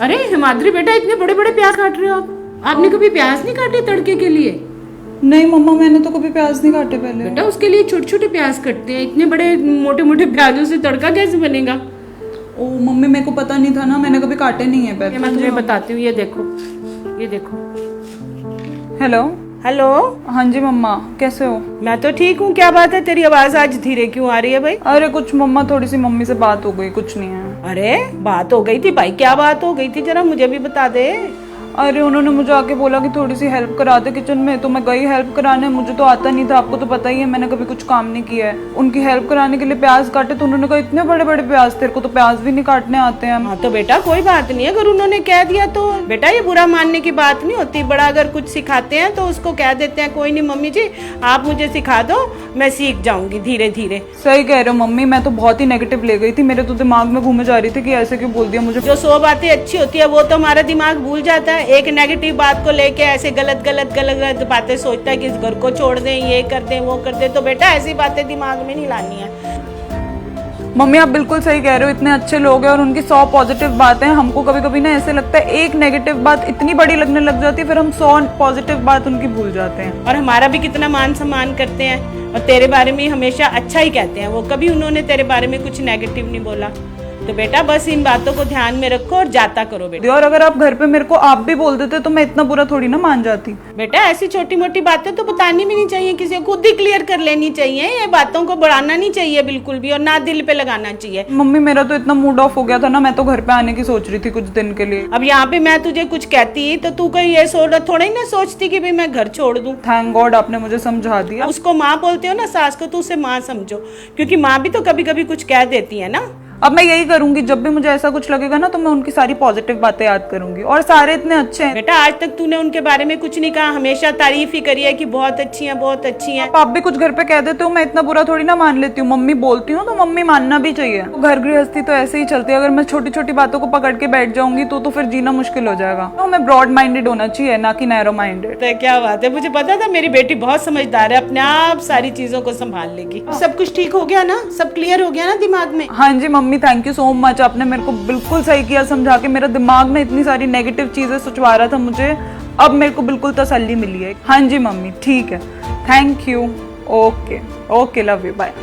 अरे हिमाद्री बेटा, इतने बड़े बड़े प्याज काट रहे हो आप? आपने कभी प्याज नहीं काटे तड़के के लिए? नहीं मम्मा, मैंने तो कभी प्याज नहीं काटे पहले। बेटा उसके लिए छोटे छोटे प्याज कटते हैं, इतने बड़े मोटे मोटे प्याजों से तड़का कैसे बनेगा? ओ मम्मी, मेरे को पता नहीं था ना, मैंने कभी काटे नहीं है पहले। मैं तुम्हें बताती हूँ, ये देखो, ये देखो। हेलो। हेलो। हाँ जी मम्मा, कैसे हो? मैं तो ठीक हूँ। क्या बात है, तेरी आवाज आज धीरे क्यों आ रही है भाई? अरे कुछ मम्मा, थोड़ी सी मम्मी से बात हो गई, कुछ नहीं है। अरे बात हो गई थी भाई, क्या बात हो गई थी, जरा मुझे भी बता दे। अरे उन्होंने मुझे आके बोला कि थोड़ी सी हेल्प करा दे किचन में, तो मैं गई हेल्प कराने। मुझे तो आता नहीं था, आपको तो पता ही है, मैंने कभी कुछ काम नहीं किया है। उनकी हेल्प कराने के लिए प्याज काटे तो उन्होंने कहा इतने बड़े बड़े प्याज, तेरे को तो प्याज भी नहीं काटने आते हैं। हाँ तो बेटा कोई बात नहीं है, अगर उन्होंने कह दिया तो बेटा ये बुरा मानने की बात नहीं होती। बड़ा अगर कुछ सिखाते हैं तो उसको कह देते हैं कोई नहीं मम्मी जी आप मुझे सिखा दो, मैं सीख जाऊंगी धीरे धीरे। सही कह रहे हो मम्मी, मैं तो बहुत ही नेगेटिव ले गई थी, मेरे तो दिमाग में घूमे जा रही थी कि ऐसे क्यों बोल दिया मुझे। जो 100 बातें अच्छी होती है वो तो हमारा दिमाग भूल जाता है, एक नेगेटिव बात को लेके ऐसे गलत गलत गलत गलत बातें सोचता है कि इस घर को छोड़ दें, ये कर दें, वो कर दें। तो बेटा ऐसी बातें दिमाग में नहीं लानी है। मम्मी आप बिल्कुल सही कह रहे हो, इतने अच्छे लोग हैं और उनकी 100 पॉजिटिव बातें हैं। हमको कभी कभी ना ऐसे लगता है एक नेगेटिव बात इतनी बड़ी लगने लग जाती है, फिर हम 100 पॉजिटिव बात उनकी भूल जाते हैं। और हमारा भी कितना मान सम्मान करते हैं और तेरे बारे में हमेशा अच्छा ही कहते हैं वो, कभी उन्होंने तेरे बारे में कुछ नेगेटिव नहीं बोला। तो बेटा बस इन बातों को ध्यान में रखो और जाता करो बेटा। और अगर आप घर पे मेरे को आप भी बोल देते तो मैं इतना बुरा थोड़ी ना मान जाती। बेटा ऐसी छोटी मोटी बातें तो बतानी भी नहीं चाहिए, किसी को खुद ही क्लियर कर लेनी चाहिए। ये बातों को बढ़ाना नहीं चाहिए बिल्कुल भी, और ना दिल पे लगाना चाहिए। मम्मी मेरा तो इतना मूड ऑफ हो गया था ना, मैं तो घर पे आने की सोच रही थी कुछ दिन के लिए। अब यहाँ पे मैं तुझे कुछ कहती तो तू कहीं ये थोड़ा ही ना सोचती कि भाई मैं घर छोड़ दूं। थैंक गॉड आपने मुझे समझा दिया। उसको माँ बोलते हो ना सास को, तो उसे माँ समझो, क्योंकि माँ भी तो कभी कभी कुछ कह देती है ना। अब मैं यही करूंगी, जब भी मुझे ऐसा कुछ लगेगा ना तो मैं उनकी सारी पॉजिटिव बातें याद करूंगी। और सारे इतने अच्छे हैं बेटा, आज तक तूने उनके बारे में कुछ नहीं कहा, हमेशा तारीफ ही करी है कि बहुत अच्छी हैं, बहुत अच्छी हैं। आप भी कुछ घर पे कह देते हो, मैं इतना बुरा थोड़ी ना मान लेती हूँ। मम्मी बोलती हूँ तो मम्मी मानना भी चाहिए। तो घर गृहस्थी तो ऐसे ही चलती है, अगर मैं छोटी छोटी बातों को पकड़ के बैठ जाऊंगी तो फिर जीना मुश्किल हो जाएगा। तो हमें ब्रॉड माइंडेड होना चाहिए, ना कि नैरो माइंडेड। तो क्या बात है, मुझे पता था मेरी बेटी बहुत समझदार है, अपने आप सारी चीजों को संभाल लेगी। सब कुछ ठीक हो गया ना, सब क्लियर हो गया ना दिमाग में? हाँ जी mummy, thank you so much, आपने मेरे को बिल्कुल सही किया समझा के। मेरा दिमाग में इतनी सारी नेगेटिव चीजें सोचवा रहा था मुझे, अब मेरे को बिल्कुल तसल्ली मिली है। हाँ जी मम्मी ठीक है, thank you. Okay okay, love you, bye.